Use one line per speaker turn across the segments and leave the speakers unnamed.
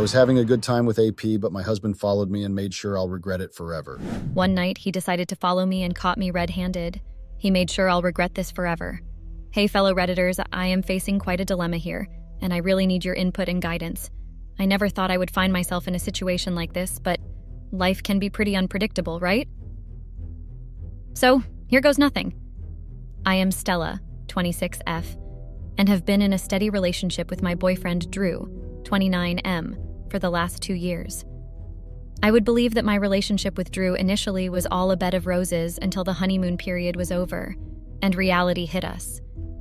was having a good time with AP, but my husband followed me and made sure I'll regret it forever.
One night, he decided to follow me and caught me red-handed. He made sure I'll regret this forever. Hey, fellow Redditors, I am facing quite a dilemma here, and I really need your input and guidance. I never thought I would find myself in a situation like this, but life can be pretty unpredictable, right? So, here goes nothing. I am Stella, 26F, and have been in a steady relationship with my boyfriend Drew, 29M, for the last 2 years. I would believe that my relationship with Drew initially was all a bed of roses until the honeymoon period was over, and reality hit us.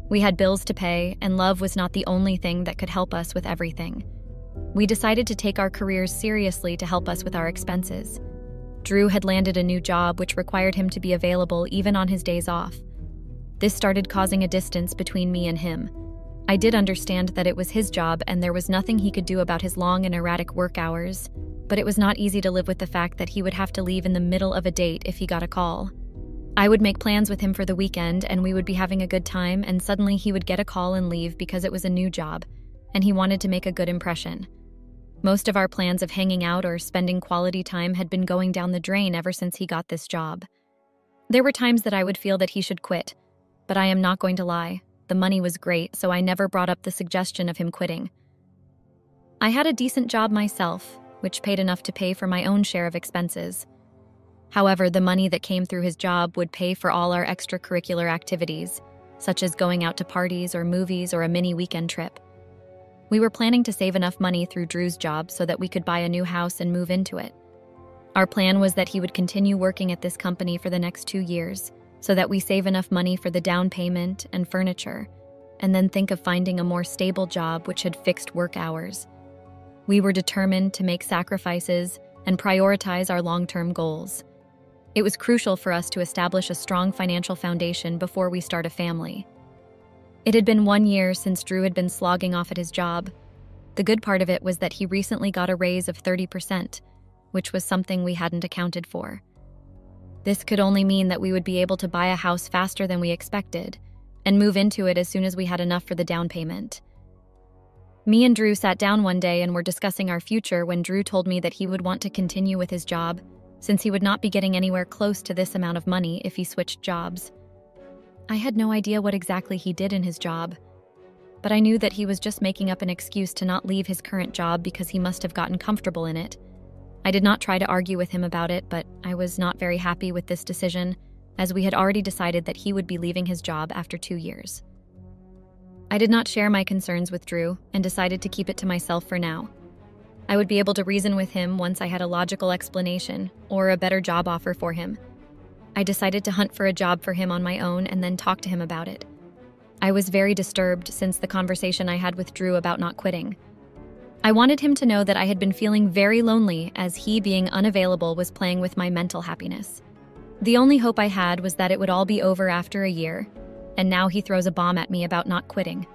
We had bills to pay, and love was not the only thing that could help us with everything. We decided to take our careers seriously to help us with our expenses. Drew had landed a new job which required him to be available even on his days off. This started causing a distance between me and him. I did understand that it was his job and there was nothing he could do about his long and erratic work hours, but it was not easy to live with the fact that he would have to leave in the middle of a date if he got a call. I would make plans with him for the weekend and we would be having a good time, and suddenly he would get a call and leave because it was a new job, and he wanted to make a good impression. Most of our plans of hanging out or spending quality time had been going down the drain ever since he got this job. There were times that I would feel that he should quit, but I am not going to lie. The money was great, so I never brought up the suggestion of him quitting. I had a decent job myself, which paid enough to pay for my own share of expenses. However, the money that came through his job would pay for all our extracurricular activities, such as going out to parties or movies or a mini weekend trip. We were planning to save enough money through Drew's job so that we could buy a new house and move into it. Our plan was that he would continue working at this company for the next 2 years, so that we save enough money for the down payment and furniture, and then think of finding a more stable job which had fixed work hours. We were determined to make sacrifices and prioritize our long-term goals. It was crucial for us to establish a strong financial foundation before we start a family. It had been 1 year since Drew had been slogging off at his job. The good part of it was that he recently got a raise of 30%, which was something we hadn't accounted for. This could only mean that we would be able to buy a house faster than we expected and move into it as soon as we had enough for the down payment. Me and Drew sat down one day and were discussing our future when Drew told me that he would want to continue with his job since he would not be getting anywhere close to this amount of money if he switched jobs. I had no idea what exactly he did in his job, but I knew that he was just making up an excuse to not leave his current job because he must have gotten comfortable in it. I did not try to argue with him about it, but I was not very happy with this decision, as we had already decided that he would be leaving his job after 2 years. I did not share my concerns with Drew and decided to keep it to myself for now. I would be able to reason with him once I had a logical explanation or a better job offer for him. I decided to hunt for a job for him on my own and then talk to him about it. I was very disturbed since the conversation I had with Drew about not quitting. I wanted him to know that I had been feeling very lonely, as he being unavailable was playing with my mental happiness. The only hope I had was that it would all be over after a year, and now he throws a bomb at me about not quitting.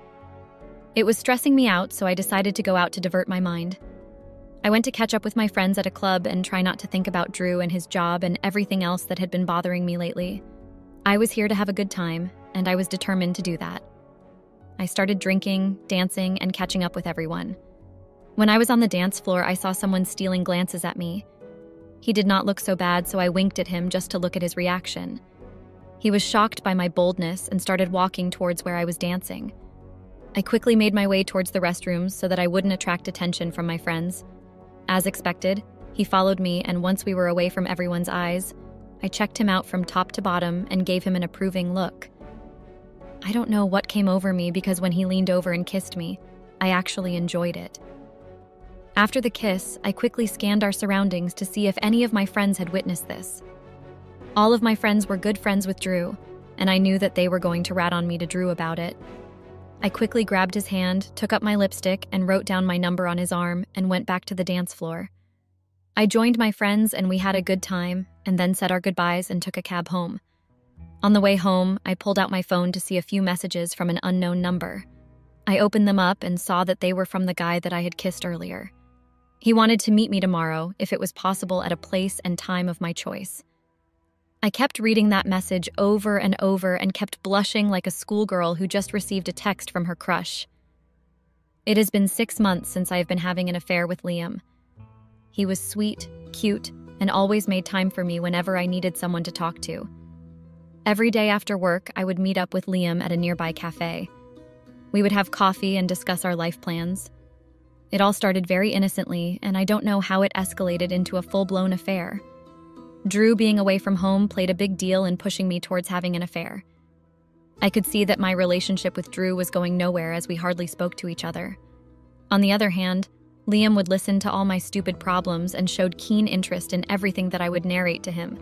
It was stressing me out, so I decided to go out to divert my mind. I went to catch up with my friends at a club and try not to think about Drew and his job and everything else that had been bothering me lately. I was here to have a good time, and I was determined to do that. I started drinking, dancing, and catching up with everyone. When I was on the dance floor, I saw someone stealing glances at me. He did not look so bad, so I winked at him just to look at his reaction. He was shocked by my boldness and started walking towards where I was dancing. I quickly made my way towards the restrooms so that I wouldn't attract attention from my friends. As expected, he followed me, and once we were away from everyone's eyes, I checked him out from top to bottom and gave him an approving look. I don't know what came over me, because when he leaned over and kissed me, I actually enjoyed it. After the kiss, I quickly scanned our surroundings to see if any of my friends had witnessed this. All of my friends were good friends with Drew, and I knew that they were going to rat on me to Drew about it. I quickly grabbed his hand, took up my lipstick, and wrote down my number on his arm and went back to the dance floor. I joined my friends and we had a good time, and then said our goodbyes and took a cab home. On the way home, I pulled out my phone to see a few messages from an unknown number. I opened them up and saw that they were from the guy that I had kissed earlier. He wanted to meet me tomorrow, if it was possible, at a place and time of my choice. I kept reading that message over and over and kept blushing like a schoolgirl who just received a text from her crush. It has been 6 months since I have been having an affair with Liam. He was sweet, cute, and always made time for me whenever I needed someone to talk to. Every day after work, I would meet up with Liam at a nearby cafe. We would have coffee and discuss our life plans. It all started very innocently, and I don't know how it escalated into a full-blown affair. Drew being away from home played a big deal in pushing me towards having an affair. I could see that my relationship with Drew was going nowhere as we hardly spoke to each other. On the other hand, Liam would listen to all my stupid problems and showed keen interest in everything that I would narrate to him.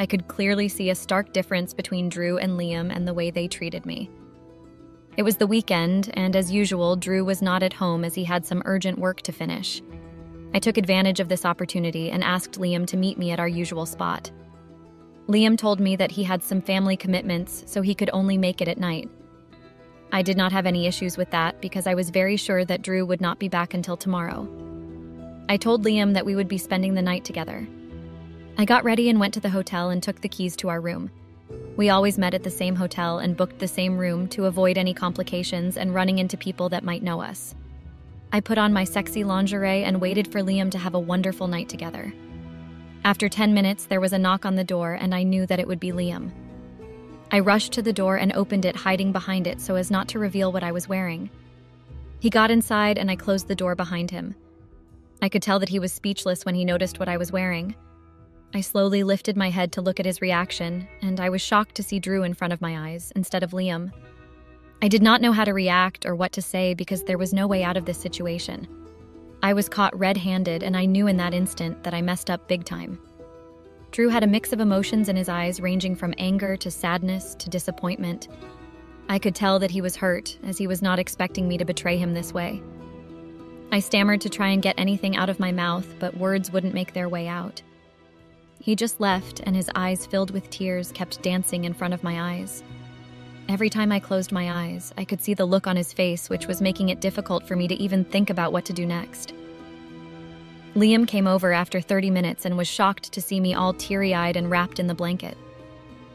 I could clearly see a stark difference between Drew and Liam and the way they treated me. It was the weekend, and as usual, Drew was not at home as he had some urgent work to finish. I took advantage of this opportunity and asked Liam to meet me at our usual spot. Liam told me that he had some family commitments, so he could only make it at night. I did not have any issues with that because I was very sure that Drew would not be back until tomorrow. I told Liam that we would be spending the night together. I got ready and went to the hotel and took the keys to our room. We always met at the same hotel and booked the same room to avoid any complications and running into people that might know us. I put on my sexy lingerie and waited for Liam to have a wonderful night together. After 10 minutes, there was a knock on the door and I knew that it would be Liam. I rushed to the door and opened it, hiding behind it so as not to reveal what I was wearing. He got inside and I closed the door behind him. I could tell that he was speechless when he noticed what I was wearing. I slowly lifted my head to look at his reaction, and I was shocked to see Drew in front of my eyes instead of Liam. I did not know how to react or what to say because there was no way out of this situation. I was caught red-handed, and I knew in that instant that I messed up big time. Drew had a mix of emotions in his eyes ranging from anger to sadness to disappointment. I could tell that he was hurt, as he was not expecting me to betray him this way. I stammered to try and get anything out of my mouth, but words wouldn't make their way out. He just left, and his eyes filled with tears kept dancing in front of my eyes. Every time I closed my eyes, I could see the look on his face, which was making it difficult for me to even think about what to do next. Liam came over after 30 minutes and was shocked to see me all teary-eyed and wrapped in the blanket.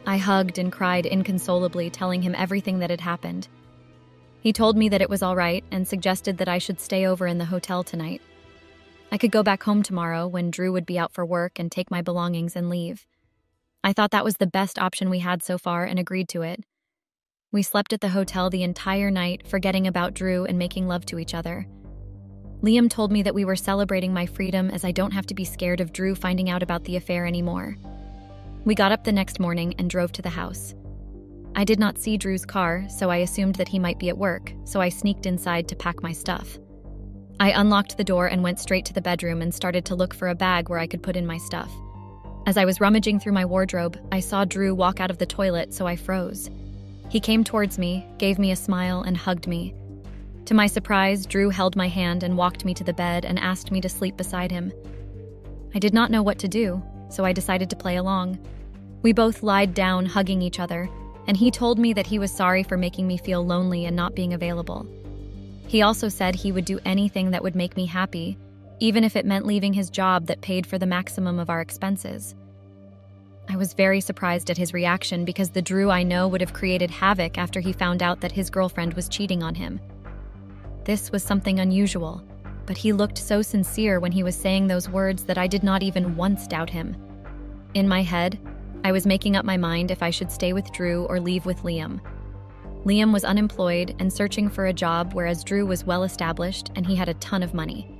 I hugged and cried inconsolably, telling him everything that had happened. He told me that it was all right and suggested that I should stay over in the hotel tonight. I could go back home tomorrow when Drew would be out for work and take my belongings and leave. I thought that was the best option we had so far and agreed to it. We slept at the hotel the entire night, forgetting about Drew and making love to each other. Liam told me that we were celebrating my freedom as I don't have to be scared of Drew finding out about the affair anymore. We got up the next morning and drove to the house. I did not see Drew's car, so I assumed that he might be at work, so I sneaked inside to pack my stuff. I unlocked the door and went straight to the bedroom and started to look for a bag where I could put in my stuff. As I was rummaging through my wardrobe, I saw Drew walk out of the toilet, so I froze. He came towards me, gave me a smile, and hugged me. To my surprise, Drew held my hand and walked me to the bed and asked me to sleep beside him. I did not know what to do, so I decided to play along. We both lied down, hugging each other, and he told me that he was sorry for making me feel lonely and not being available. He also said he would do anything that would make me happy, even if it meant leaving his job that paid for the maximum of our expenses. I was very surprised at his reaction because the Drew I know would have created havoc after he found out that his girlfriend was cheating on him. This was something unusual, but he looked so sincere when he was saying those words that I did not even once doubt him. In my head, I was making up my mind if I should stay with Drew or leave with Liam. Liam was unemployed and searching for a job, whereas Drew was well-established and he had a ton of money.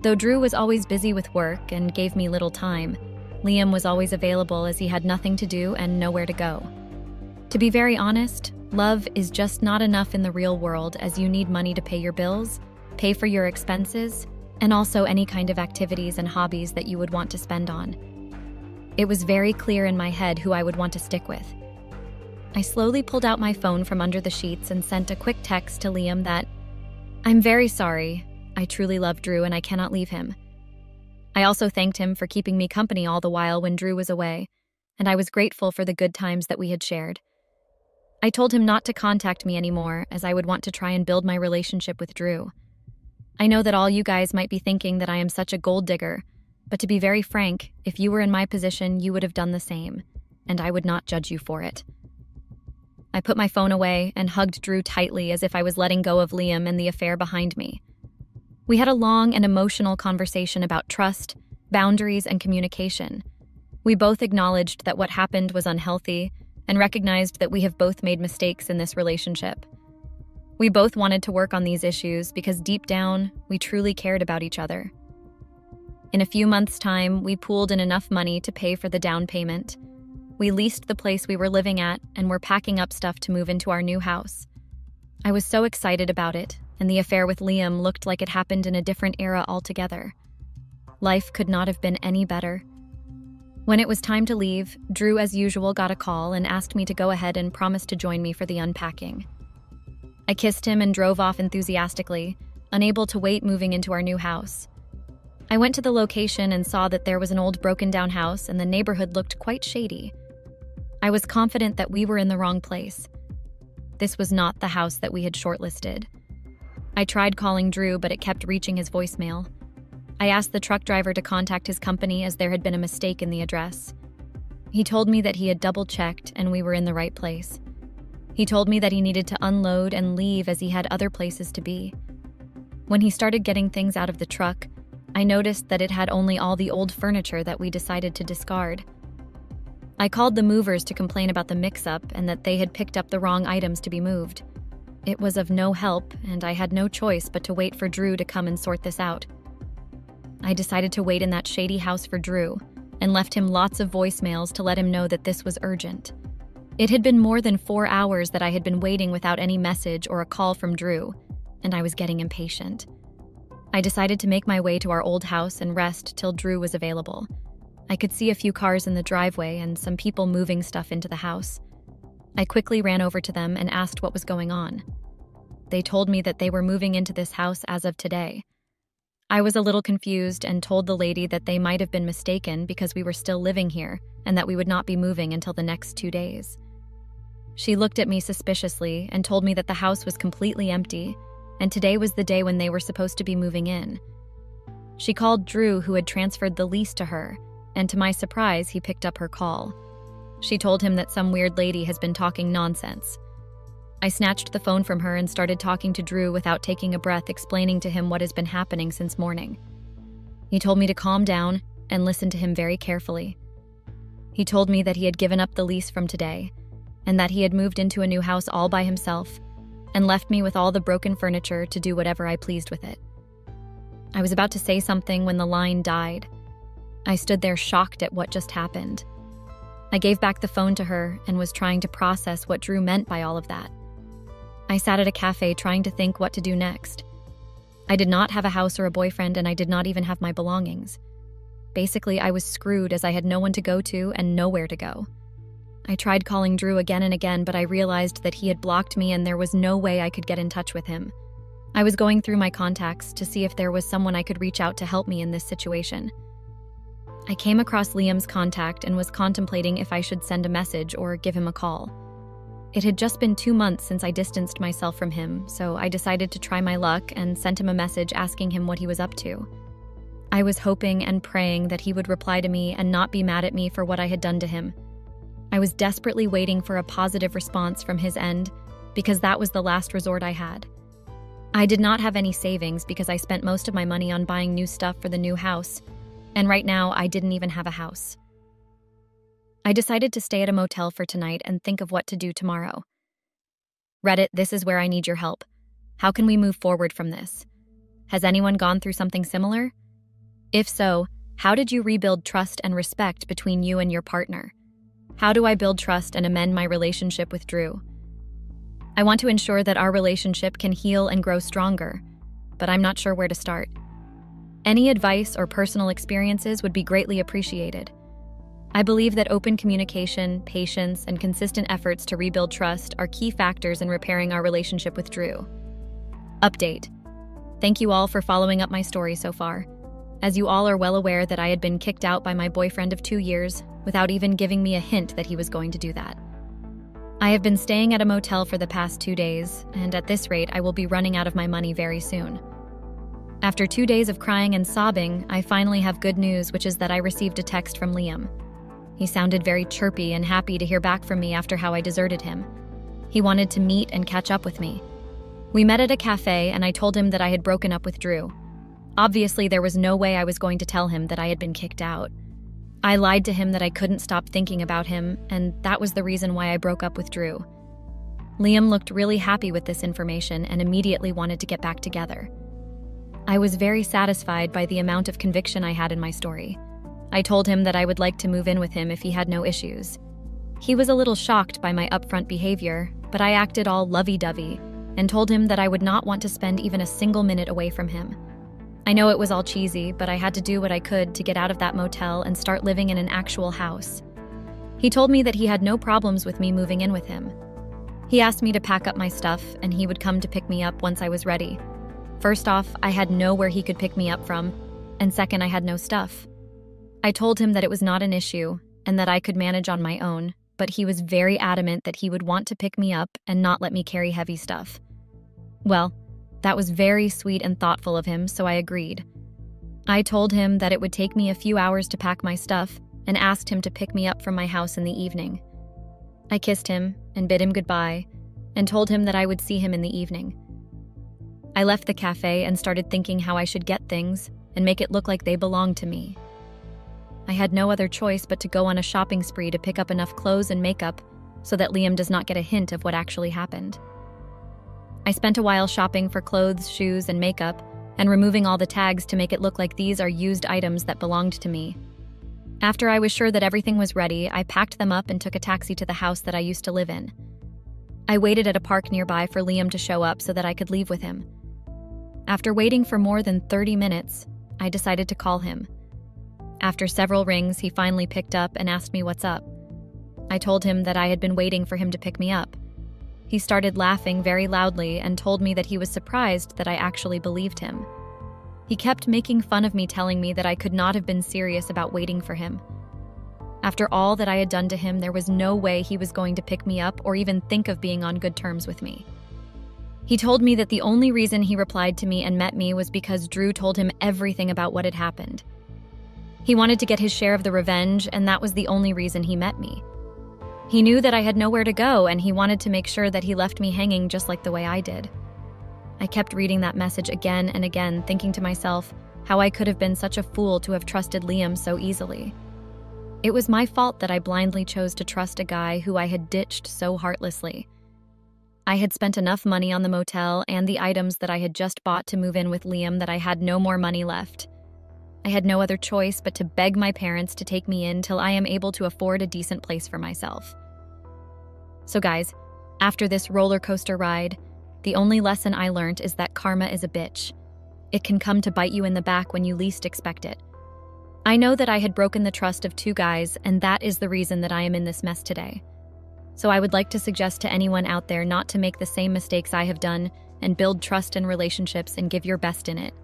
Though Drew was always busy with work and gave me little time, Liam was always available as he had nothing to do and nowhere to go. To be very honest, love is just not enough in the real world, as you need money to pay your bills, pay for your expenses, and also any kind of activities and hobbies that you would want to spend on. It was very clear in my head who I would want to stick with. I slowly pulled out my phone from under the sheets and sent a quick text to Liam that, "I'm very sorry. I truly love Drew and I cannot leave him." I also thanked him for keeping me company all the while when Drew was away, and I was grateful for the good times that we had shared. I told him not to contact me anymore, as I would want to try and build my relationship with Drew. I know that all you guys might be thinking that I am such a gold digger, but to be very frank, if you were in my position, you would have done the same, and I would not judge you for it. I put my phone away and hugged Drew tightly as if I was letting go of Liam and the affair behind me. We had a long and emotional conversation about trust, boundaries, and communication. We both acknowledged that what happened was unhealthy and recognized that we have both made mistakes in this relationship. We both wanted to work on these issues because deep down, we truly cared about each other. In a few months' time, we pooled in enough money to pay for the down payment. We leased the place we were living at and were packing up stuff to move into our new house. I was so excited about it, and the affair with Liam looked like it happened in a different era altogether. Life could not have been any better. When it was time to leave, Drew, as usual, got a call and asked me to go ahead and promise to join me for the unpacking. I kissed him and drove off enthusiastically, unable to wait moving into our new house. I went to the location and saw that there was an old broken-down house and the neighborhood looked quite shady. I was confident that we were in the wrong place. This was not the house that we had shortlisted. I tried calling Drew, but it kept reaching his voicemail. I asked the truck driver to contact his company as there had been a mistake in the address. He told me that he had double-checked and we were in the right place. He told me that he needed to unload and leave as he had other places to be. When he started getting things out of the truck, I noticed that it had only all the old furniture that we decided to discard. I called the movers to complain about the mix-up and that they had picked up the wrong items to be moved. It was of no help, and I had no choice but to wait for Drew to come and sort this out. I decided to wait in that shady house for Drew and left him lots of voicemails to let him know that this was urgent. It had been more than 4 hours that I had been waiting without any message or a call from Drew, and I was getting impatient. I decided to make my way to our old house and rest till Drew was available. I could see a few cars in the driveway and some people moving stuff into the house. I quickly ran over to them and asked what was going on. They told me that they were moving into this house as of today. I was a little confused and told the lady that they might have been mistaken because we were still living here and that we would not be moving until the next 2 days. She looked at me suspiciously and told me that the house was completely empty, and today was the day when they were supposed to be moving in. She called Drew, who had transferred the lease to her, and to my surprise, he picked up her call. She told him that some weird lady has been talking nonsense. I snatched the phone from her and started talking to Drew without taking a breath, explaining to him what has been happening since morning. He told me to calm down and listen to him very carefully. He told me that he had given up the lease from today, and that he had moved into a new house all by himself, and left me with all the broken furniture to do whatever I pleased with it. I was about to say something when the line died. I stood there shocked at what just happened. I gave back the phone to her and was trying to process what Drew meant by all of that. I sat at a cafe trying to think what to do next. I did not have a house or a boyfriend, and I did not even have my belongings. Basically, I was screwed as I had no one to go to and nowhere to go. I tried calling Drew again and again, but I realized that he had blocked me and there was no way I could get in touch with him. I was going through my contacts to see if there was someone I could reach out to help me in this situation. I came across Liam's contact and was contemplating if I should send a message or give him a call. It had just been 2 months since I distanced myself from him, so I decided to try my luck and sent him a message asking him what he was up to. I was hoping and praying that he would reply to me and not be mad at me for what I had done to him. I was desperately waiting for a positive response from his end because that was the last resort I had. I did not have any savings because I spent most of my money on buying new stuff for the new house, and right now I didn't even have a house. I decided to stay at a motel for tonight and think of what to do tomorrow. Reddit, this is where I need your help. How can we move forward from this? Has anyone gone through something similar? If so, how did you rebuild trust and respect between you and your partner? How do I build trust and amend my relationship with Drew? I want to ensure that our relationship can heal and grow stronger, but I'm not sure where to start. Any advice or personal experiences would be greatly appreciated. I believe that open communication, patience, and consistent efforts to rebuild trust are key factors in repairing our relationship with Drew. Update. Thank you all for following up my story so far. As you all are well aware that I had been kicked out by my boyfriend of 2 years without even giving me a hint that he was going to do that. I have been staying at a motel for the past 2 days, and at this rate I will be running out of my money very soon. After 2 days of crying and sobbing, I finally have good news, which is that I received a text from Liam. He sounded very chirpy and happy to hear back from me after how I deserted him. He wanted to meet and catch up with me. We met at a cafe and I told him that I had broken up with Drew. Obviously, there was no way I was going to tell him that I had been kicked out. I lied to him that I couldn't stop thinking about him, and that was the reason why I broke up with Drew. Liam looked really happy with this information and immediately wanted to get back together. I was very satisfied by the amount of conviction I had in my story. I told him that I would like to move in with him if he had no issues. He was a little shocked by my upfront behavior, but I acted all lovey-dovey and told him that I would not want to spend even a single minute away from him. I know it was all cheesy, but I had to do what I could to get out of that motel and start living in an actual house. He told me that he had no problems with me moving in with him. He asked me to pack up my stuff, and he would come to pick me up once I was ready. First off, I had nowhere he could pick me up from, and second, I had no stuff. I told him that it was not an issue and that I could manage on my own, but he was very adamant that he would want to pick me up and not let me carry heavy stuff. Well, that was very sweet and thoughtful of him, so I agreed. I told him that it would take me a few hours to pack my stuff and asked him to pick me up from my house in the evening. I kissed him and bid him goodbye and told him that I would see him in the evening. I left the cafe and started thinking how I should get things and make it look like they belonged to me. I had no other choice but to go on a shopping spree to pick up enough clothes and makeup so that Liam does not get a hint of what actually happened. I spent a while shopping for clothes, shoes, and makeup, and removing all the tags to make it look like these are used items that belonged to me. After I was sure that everything was ready, I packed them up and took a taxi to the house that I used to live in. I waited at a park nearby for Liam to show up so that I could leave with him. After waiting for more than 30 minutes, I decided to call him. After several rings, he finally picked up and asked me what's up. I told him that I had been waiting for him to pick me up. He started laughing very loudly and told me that he was surprised that I actually believed him. He kept making fun of me, telling me that I could not have been serious about waiting for him. After all that I had done to him, there was no way he was going to pick me up or even think of being on good terms with me. He told me that the only reason he replied to me and met me was because Drew told him everything about what had happened. He wanted to get his share of the revenge, and that was the only reason he met me. He knew that I had nowhere to go, and he wanted to make sure that he left me hanging just like the way I did. I kept reading that message again and again, thinking to myself how I could have been such a fool to have trusted Liam so easily. It was my fault that I blindly chose to trust a guy who I had ditched so heartlessly. I had spent enough money on the motel and the items that I had just bought to move in with Liam that I had no more money left. I had no other choice but to beg my parents to take me in till I am able to afford a decent place for myself. So guys, after this roller coaster ride, the only lesson I learned is that karma is a bitch. It can come to bite you in the back when you least expect it. I know that I had broken the trust of two guys, and that is the reason that I am in this mess today. So I would like to suggest to anyone out there not to make the same mistakes I have done and build trust in relationships and give your best in it.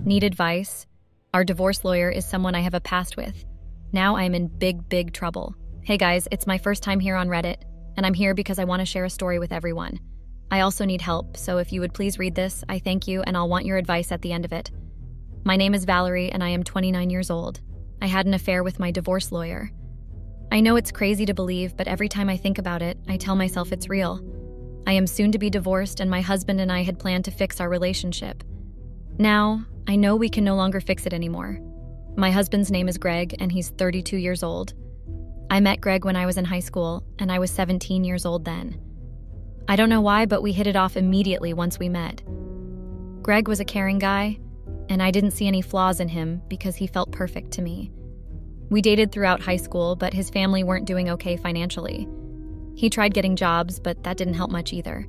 Need advice? Our divorce lawyer is someone I have a past with. Now I am in big trouble. Hey guys, it's my first time here on Reddit, and I'm here because I want to share a story with everyone. I also need help, so if you would please read this, I thank you, and I'll want your advice at the end of it. My name is Valerie, and I am 29 years old. I had an affair with my divorce lawyer. I know it's crazy to believe, but every time I think about it, I tell myself it's real. I am soon to be divorced, and my husband and I had planned to fix our relationship. Now, I know we can no longer fix it anymore. My husband's name is Greg, and he's 32 years old. I met Greg when I was in high school, and I was 17 years old then. I don't know why, but we hit it off immediately once we met. Greg was a caring guy, and I didn't see any flaws in him because he felt perfect to me. We dated throughout high school, but his family weren't doing okay financially. He tried getting jobs, but that didn't help much either.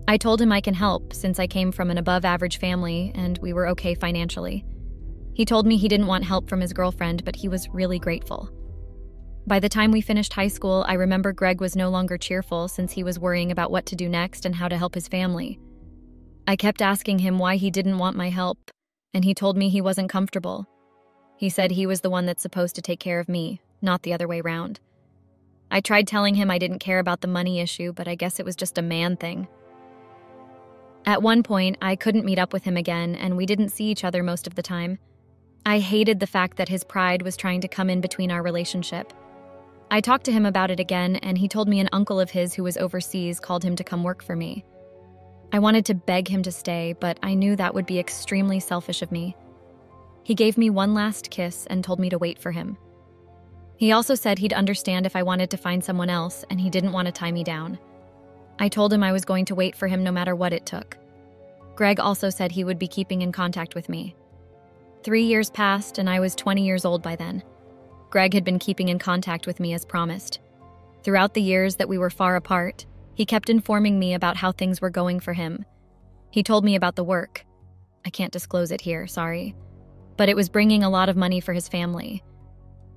I told him I can help since I came from an above-average family and we were okay financially. He told me he didn't want help from his girlfriend, but he was really grateful. By the time we finished high school, I remember Greg was no longer cheerful since he was worrying about what to do next and how to help his family. I kept asking him why he didn't want my help, and he told me he wasn't comfortable. He said he was the one that's supposed to take care of me, not the other way around. I tried telling him I didn't care about the money issue, but I guess it was just a man thing. At one point, I couldn't meet up with him again, and we didn't see each other most of the time. I hated the fact that his pride was trying to come in between our relationship. I talked to him about it again, and he told me an uncle of his who was overseas called him to come work for me. I wanted to beg him to stay, but I knew that would be extremely selfish of me. He gave me one last kiss and told me to wait for him. He also said he'd understand if I wanted to find someone else, and he didn't want to tie me down. I told him I was going to wait for him no matter what it took. Greg also said he would be keeping in contact with me. 3 years passed, and I was 20 years old by then. Greg had been keeping in contact with me as promised. Throughout the years that we were far apart, he kept informing me about how things were going for him. He told me about the work. I can't disclose it here, sorry. But it was bringing a lot of money for his family.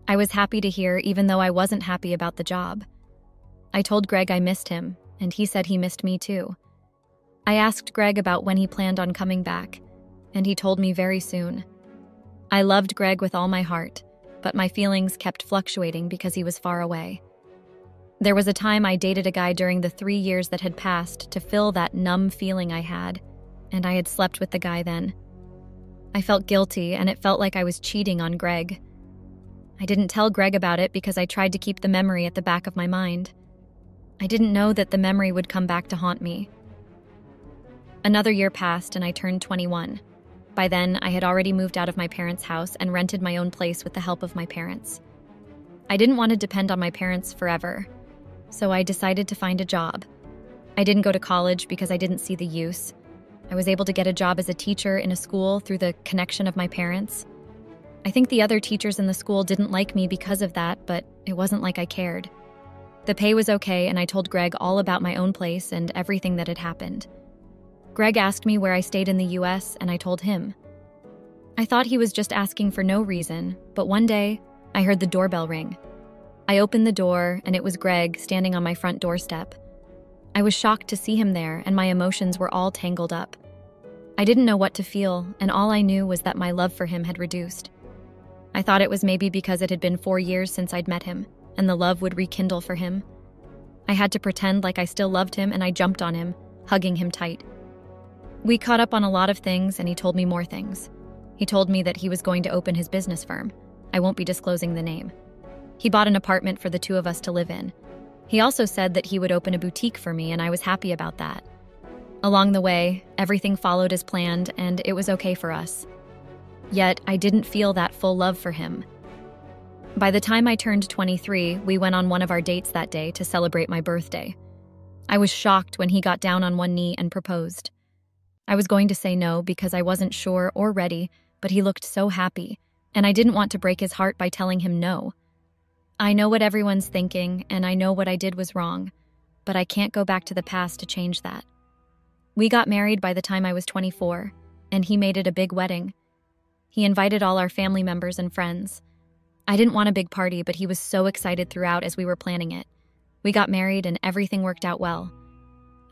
I was happy to hear, even though I wasn't happy about the job. I told Greg I missed him, and he said he missed me too. I asked Greg about when he planned on coming back, and he told me very soon. I loved Greg with all my heart, but my feelings kept fluctuating because he was far away. There was a time I dated a guy during the 3 years that had passed to fill that numb feeling I had, and I had slept with the guy then. I felt guilty, and it felt like I was cheating on Greg. I didn't tell Greg about it because I tried to keep the memory at the back of my mind. I didn't know that the memory would come back to haunt me. Another year passed and I turned 21. By then, I had already moved out of my parents' house and rented my own place with the help of my parents. I didn't want to depend on my parents forever, so I decided to find a job. I didn't go to college because I didn't see the use. I was able to get a job as a teacher in a school through the connection of my parents. I think the other teachers in the school didn't like me because of that, but it wasn't like I cared. The pay was okay, and I told Greg all about my own place and everything that had happened. Greg asked me where I stayed in the US, and I told him. I thought he was just asking for no reason, but one day, I heard the doorbell ring. I opened the door, and it was Greg standing on my front doorstep. I was shocked to see him there, and my emotions were all tangled up. I didn't know what to feel, and all I knew was that my love for him had reduced. I thought it was maybe because it had been 4 years since I'd met him, and the love would rekindle for him. I had to pretend like I still loved him, and I jumped on him, hugging him tight. We caught up on a lot of things, and he told me more things. He told me that he was going to open his business firm. I won't be disclosing the name. He bought an apartment for the two of us to live in. He also said that he would open a boutique for me, and I was happy about that. Along the way, everything followed as planned, and it was okay for us. Yet, I didn't feel that full love for him. By the time I turned 23, we went on one of our dates that day to celebrate my birthday. I was shocked when he got down on one knee and proposed. I was going to say no because I wasn't sure or ready, but he looked so happy, and I didn't want to break his heart by telling him no. I know what everyone's thinking, and I know what I did was wrong, but I can't go back to the past to change that. We got married by the time I was 24, and he made it a big wedding. He invited all our family members and friends. I didn't want a big party, but he was so excited throughout as we were planning it. We got married, and everything worked out well.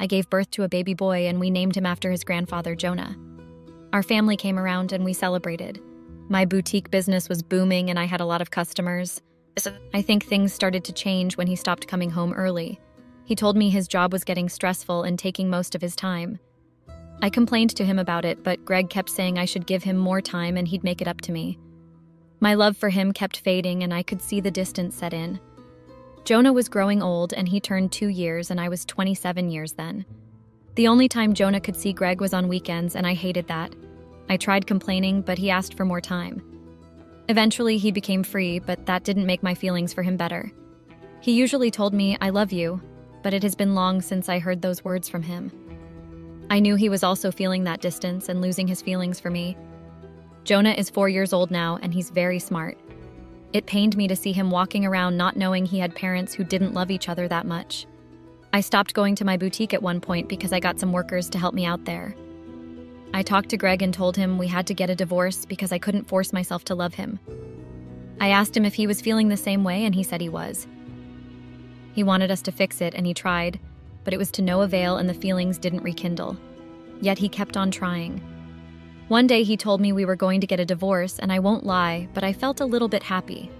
I gave birth to a baby boy, and we named him after his grandfather, Jonah. Our family came around, and we celebrated. My boutique business was booming, and I had a lot of customers. I think things started to change when he stopped coming home early. He told me his job was getting stressful and taking most of his time. I complained to him about it, but Greg kept saying I should give him more time and he'd make it up to me. My love for him kept fading, and I could see the distance set in. Jonah was growing old, and he turned 2 years, and I was 27 years then. The only time Jonah could see Greg was on weekends, and I hated that. I tried complaining, but he asked for more time. Eventually, he became free, but that didn't make my feelings for him better. He usually told me, "I love you," but it has been long since I heard those words from him. I knew he was also feeling that distance and losing his feelings for me. Jonah is 4 years old now, and he's very smart. It pained me to see him walking around not knowing he had parents who didn't love each other that much. I stopped going to my boutique at one point because I got some workers to help me out there. I talked to Greg and told him we had to get a divorce because I couldn't force myself to love him. I asked him if he was feeling the same way, and he said he was. He wanted us to fix it, and he tried, but it was to no avail, and the feelings didn't rekindle. Yet he kept on trying. One day he told me we were going to get a divorce, and I won't lie, but I felt a little bit happy.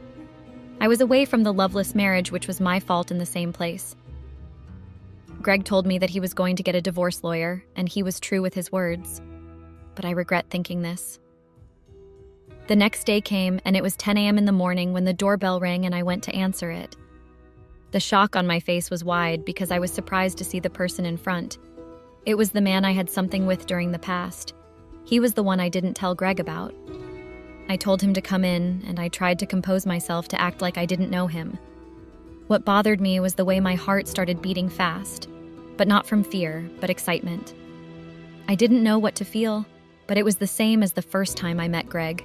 I was away from the loveless marriage, which was my fault in the same place. Greg told me that he was going to get a divorce lawyer, and he was true with his words. But I regret thinking this. The next day came, and it was 10 a.m. in the morning when the doorbell rang and I went to answer it. The shock on my face was wide because I was surprised to see the person in front. It was the man I had something with during the past. He was the one I didn't tell Greg about. I told him to come in, and I tried to compose myself to act like I didn't know him. What bothered me was the way my heart started beating fast, but not from fear, but excitement. I didn't know what to feel, but it was the same as the first time I met Greg.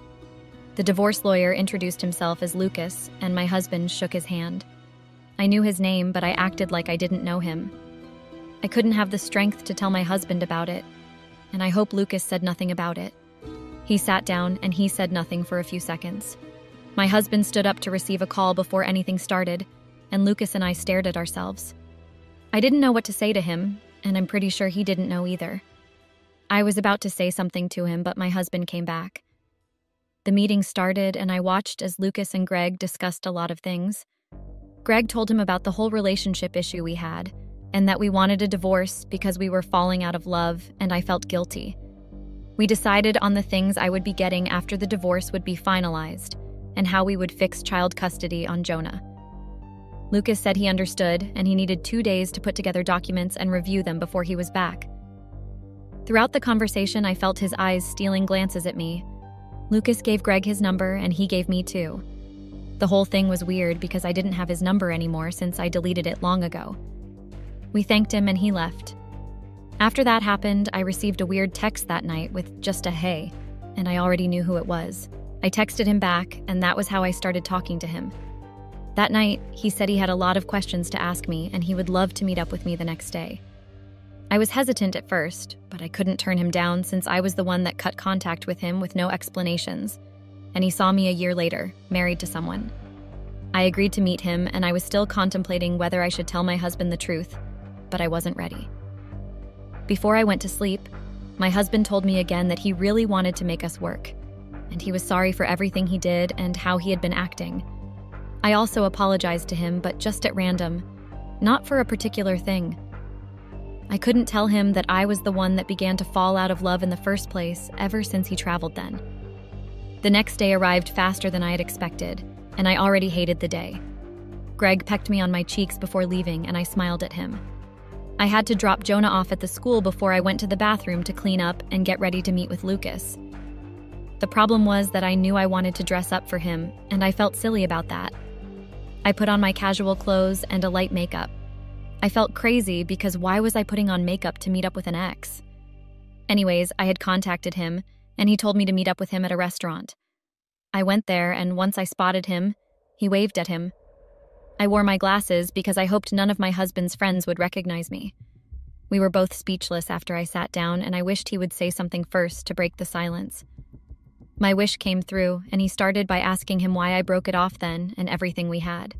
The divorce lawyer introduced himself as Lucas, and my husband shook his hand. I knew his name, but I acted like I didn't know him. I couldn't have the strength to tell my husband about it, and I hope Lucas said nothing about it. He sat down, and he said nothing for a few seconds. My husband stood up to receive a call before anything started, and Lucas and I stared at ourselves. I didn't know what to say to him, and I'm pretty sure he didn't know either. I was about to say something to him, but my husband came back. The meeting started, and I watched as Lucas and Greg discussed a lot of things. Greg told him about the whole relationship issue we had, and that we wanted a divorce because we were falling out of love, and I felt guilty. We decided on the things I would be getting after the divorce would be finalized, and how we would fix child custody on Jonah. Lucas said he understood, and he needed 2 days to put together documents and review them before he was back. Throughout the conversation, I felt his eyes stealing glances at me. Lucas gave Greg his number, and he gave me too. The whole thing was weird because I didn't have his number anymore since I deleted it long ago. We thanked him, and he left. After that happened, I received a weird text that night with just a hey, and I already knew who it was. I texted him back, and that was how I started talking to him. That night, he said he had a lot of questions to ask me, and he would love to meet up with me the next day. I was hesitant at first, but I couldn't turn him down since I was the one that cut contact with him with no explanations, and he saw me a year later, married to someone. I agreed to meet him, and I was still contemplating whether I should tell my husband the truth, but I wasn't ready. Before I went to sleep, my husband told me again that he really wanted to make us work, and he was sorry for everything he did and how he had been acting. I also apologized to him, but just at random, not for a particular thing. I couldn't tell him that I was the one that began to fall out of love in the first place ever since he traveled then. The next day arrived faster than I had expected, and I already hated the day. Greg pecked me on my cheeks before leaving, and I smiled at him. I had to drop Jonah off at the school before I went to the bathroom to clean up and get ready to meet with Lucas. The problem was that I knew I wanted to dress up for him, and I felt silly about that. I put on my casual clothes and a light makeup. I felt crazy because why was I putting on makeup to meet up with an ex? Anyways, I had contacted him, and he told me to meet up with him at a restaurant. I went there, and once I spotted him, he waved at him. I wore my glasses because I hoped none of my husband's friends would recognize me. We were both speechless after I sat down, and I wished he would say something first to break the silence. My wish came through, and he started by asking him why I broke it off then and everything we had.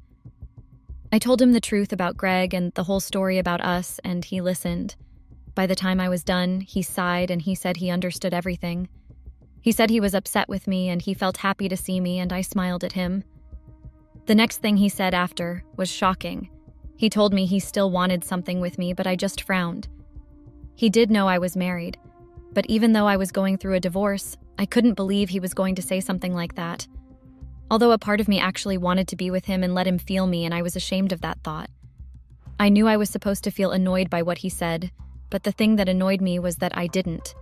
I told him the truth about Greg and the whole story about us, and he listened. By the time I was done, he sighed and he said he understood everything. He said he was upset with me and he felt happy to see me, and I smiled at him. The next thing he said after was shocking. He told me he still wanted something with me, but I just frowned. He did know I was married, but even though I was going through a divorce, I couldn't believe he was going to say something like that. Although a part of me actually wanted to be with him and let him feel me, and I was ashamed of that thought. I knew I was supposed to feel annoyed by what he said, but the thing that annoyed me was that I didn't.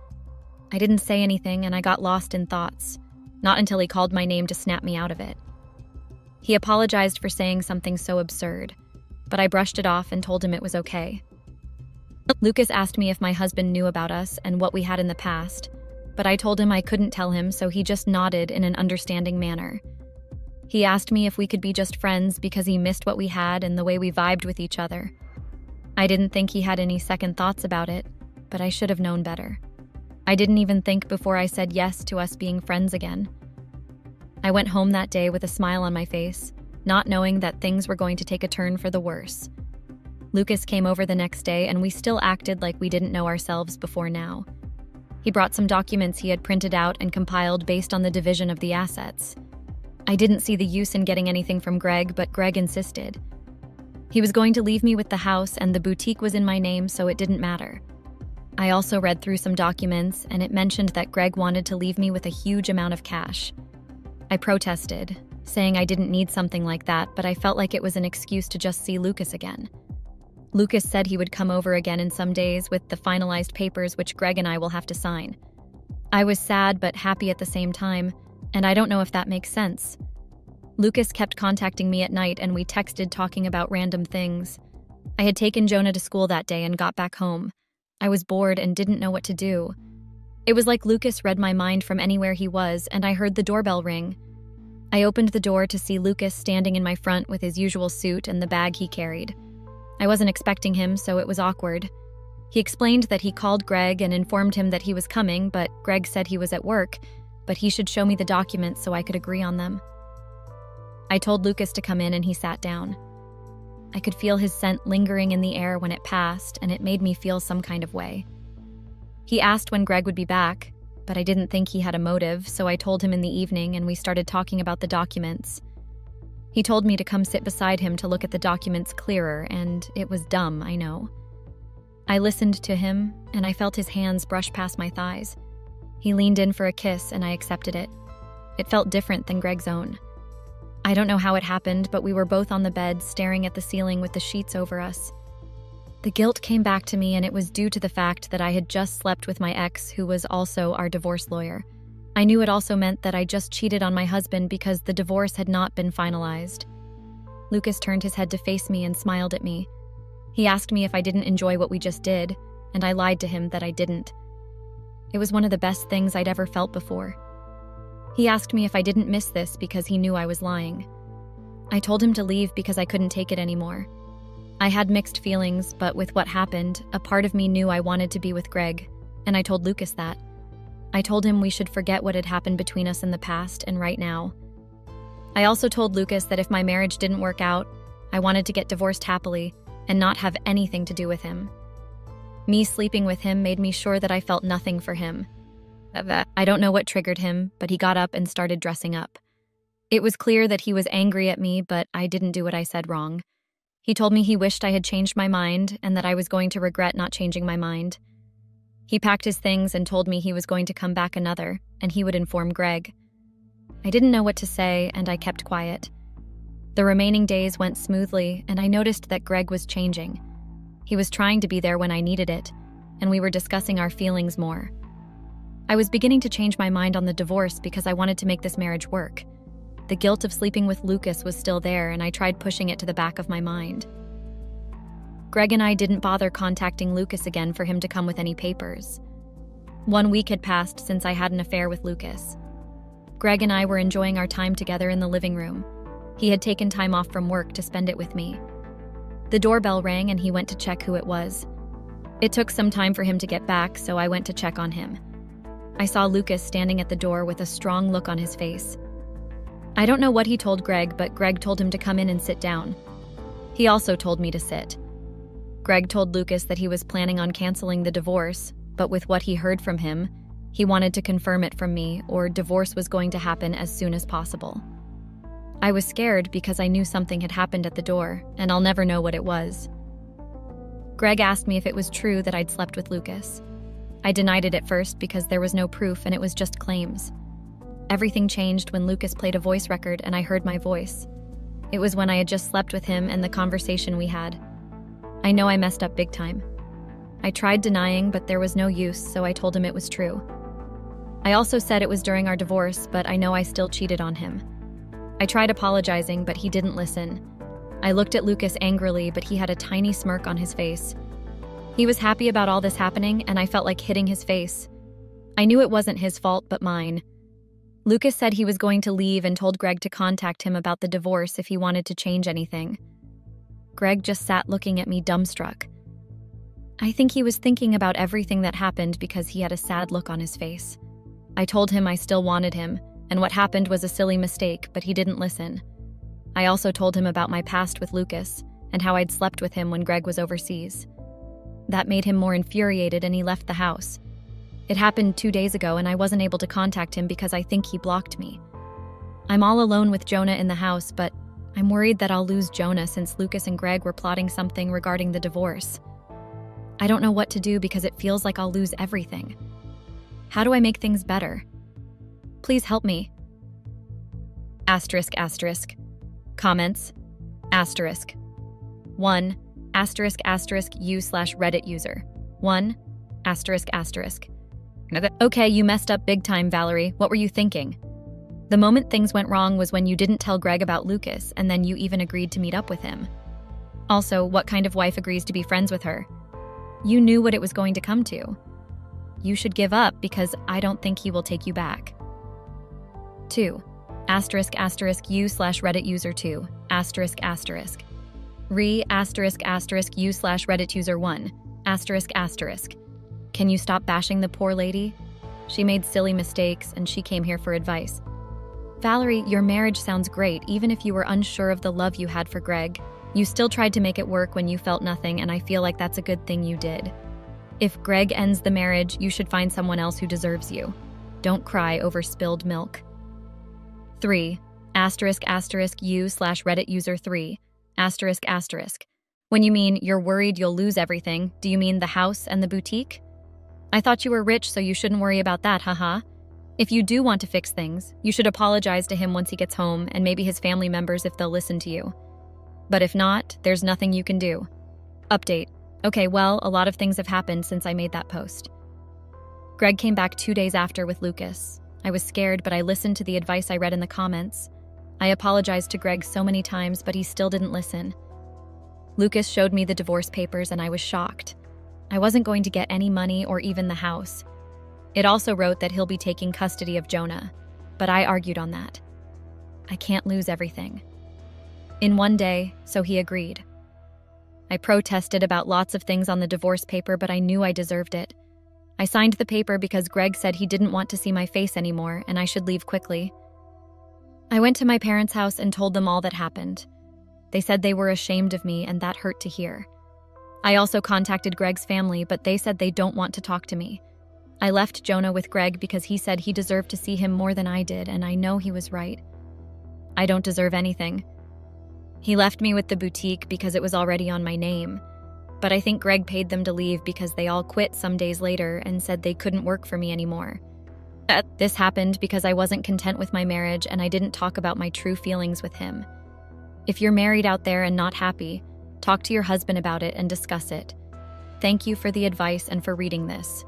I didn't say anything, and I got lost in thoughts, not until he called my name to snap me out of it. He apologized for saying something so absurd, but I brushed it off and told him it was okay. Lucas asked me if my husband knew about us and what we had in the past, but I told him I couldn't tell him, so he just nodded in an understanding manner. He asked me if we could be just friends because he missed what we had and the way we vibed with each other. I didn't think he had any second thoughts about it, but I should have known better. I didn't even think before I said yes to us being friends again. I went home that day with a smile on my face, not knowing that things were going to take a turn for the worse. Lucas came over the next day, and we still acted like we didn't know ourselves before now. He brought some documents he had printed out and compiled based on the division of the assets. I didn't see the use in getting anything from Greg, but Greg insisted. He was going to leave me with the house, and the boutique was in my name, so it didn't matter. I also read through some documents, and it mentioned that Greg wanted to leave me with a huge amount of cash. I protested, saying I didn't need something like that, but I felt like it was an excuse to just see Lucas again. Lucas said he would come over again in some days with the finalized papers which Greg and I will have to sign. I was sad but happy at the same time, and I don't know if that makes sense. Lucas kept contacting me at night and we texted talking about random things. I had taken Jonah to school that day and got back home. I was bored and didn't know what to do. It was like Lucas read my mind from anywhere he was, and I heard the doorbell ring. I opened the door to see Lucas standing in my front with his usual suit and the bag he carried. I wasn't expecting him, so it was awkward. He explained that he called Greg and informed him that he was coming, but Greg said he was at work, but he should show me the documents so I could agree on them. I told Lucas to come in and he sat down. I could feel his scent lingering in the air when it passed, and it made me feel some kind of way. He asked when Greg would be back, but I didn't think he had a motive, so I told him in the evening and we started talking about the documents. He told me to come sit beside him to look at the documents clearer, and it was dumb, I know. I listened to him, and I felt his hands brush past my thighs. He leaned in for a kiss, and I accepted it. It felt different than Greg's own. I don't know how it happened, but we were both on the bed staring at the ceiling with the sheets over us. The guilt came back to me, and it was due to the fact that I had just slept with my ex, who was also our divorce lawyer. I knew it also meant that I just cheated on my husband because the divorce had not been finalized. Lucas turned his head to face me and smiled at me. He asked me if I didn't enjoy what we just did, and I lied to him that I didn't. It was one of the best things I'd ever felt before. He asked me if I didn't miss this because he knew I was lying. I told him to leave because I couldn't take it anymore. I had mixed feelings, but with what happened, a part of me knew I wanted to be with Greg, and I told Lucas that. I told him we should forget what had happened between us in the past and right now. I also told Lucas that if my marriage didn't work out, I wanted to get divorced happily and not have anything to do with him. Me sleeping with him made me sure that I felt nothing for him. I don't know what triggered him, but he got up and started dressing up. It was clear that he was angry at me, but I didn't do what I said wrong. He told me he wished I had changed my mind and that I was going to regret not changing my mind. He packed his things and told me he was going to come back another, and he would inform Greg. I didn't know what to say, and I kept quiet. The remaining days went smoothly, and I noticed that Greg was changing. He was trying to be there when I needed it, and we were discussing our feelings more. I was beginning to change my mind on the divorce because I wanted to make this marriage work. The guilt of sleeping with Lucas was still there, and I tried pushing it to the back of my mind. Greg and I didn't bother contacting Lucas again for him to come with any papers. 1 week had passed since I had an affair with Lucas. Greg and I were enjoying our time together in the living room. He had taken time off from work to spend it with me. The doorbell rang and he went to check who it was. It took some time for him to get back, so I went to check on him. I saw Lucas standing at the door with a strong look on his face. I don't know what he told Greg, but Greg told him to come in and sit down. He also told me to sit. Greg told Lucas that he was planning on canceling the divorce, but with what he heard from him, he wanted to confirm it from me, or divorce was going to happen as soon as possible. I was scared because I knew something had happened at the door, and I'll never know what it was. Greg asked me if it was true that I'd slept with Lucas. I denied it at first because there was no proof and it was just claims. Everything changed when Lucas played a voice record and I heard my voice. It was when I had just slept with him and the conversation we had. I know I messed up big time. I tried denying, but there was no use, so I told him it was true. I also said it was during our divorce, but I know I still cheated on him. I tried apologizing, but he didn't listen. I looked at Lucas angrily, but he had a tiny smirk on his face. He was happy about all this happening, and I felt like hitting his face. I knew it wasn't his fault, but mine. Lucas said he was going to leave and told Greg to contact him about the divorce if he wanted to change anything. Greg just sat looking at me dumbstruck. I think he was thinking about everything that happened because he had a sad look on his face. I told him I still wanted him, and what happened was a silly mistake, but he didn't listen. I also told him about my past with Lucas and how I'd slept with him when Greg was overseas. That made him more infuriated and he left the house. It happened 2 days ago and I wasn't able to contact him because I think he blocked me. I'm all alone with Jonah in the house, but I'm worried that I'll lose Jonah since Lucas and Greg were plotting something regarding the divorce. I don't know what to do because it feels like I'll lose everything. How do I make things better? Please help me. Asterisk asterisk. Comments. Asterisk. 1. Asterisk asterisk u/Reddit user. 1. Asterisk asterisk. Okay, you messed up big time, Valerie. What were you thinking? The moment things went wrong was when you didn't tell Greg about Lucas, and then you even agreed to meet up with him. Also, what kind of wife agrees to be friends with her? You knew what it was going to come to. You should give up because I don't think he will take you back. 2. Asterisk asterisk u/Reddit user 2. Asterisk asterisk. Asterisk asterisk u/Reddit user 1. Asterisk asterisk. Can you stop bashing the poor lady? She made silly mistakes and she came here for advice. Valerie, your marriage sounds great even if you were unsure of the love you had for Greg. You still tried to make it work when you felt nothing, and I feel like that's a good thing you did. If Greg ends the marriage, you should find someone else who deserves you. Don't cry over spilled milk. 3. Asterisk asterisk u/Reddit user 3. Asterisk asterisk. When you mean you're worried you'll lose everything, do you mean the house and the boutique? I thought you were rich, so you shouldn't worry about that, haha. If you do want to fix things, you should apologize to him once he gets home, and maybe his family members if they'll listen to you. But if not, there's nothing you can do. Update. Okay, well, a lot of things have happened since I made that post. Greg came back 2 days after with Lucas. I was scared, but I listened to the advice I read in the comments. I apologized to Greg so many times, but he still didn't listen. Lucas showed me the divorce papers, and I was shocked. I wasn't going to get any money or even the house. It also wrote that he'll be taking custody of Jonah, but I argued on that. I can't lose everything. In one day, so he agreed. I protested about lots of things on the divorce paper, but I knew I deserved it. I signed the paper because Greg said he didn't want to see my face anymore and I should leave quickly. I went to my parents' house and told them all that happened. They said they were ashamed of me, and that hurt to hear. I also contacted Greg's family, but they said they don't want to talk to me. I left Jonah with Greg because he said he deserved to see him more than I did, and I know he was right. I don't deserve anything. He left me with the boutique because it was already on my name, but I think Greg paid them to leave because they all quit some days later and said they couldn't work for me anymore. This happened because I wasn't content with my marriage and I didn't talk about my true feelings with him. If you're married out there and not happy, talk to your husband about it and discuss it. Thank you for the advice and for reading this.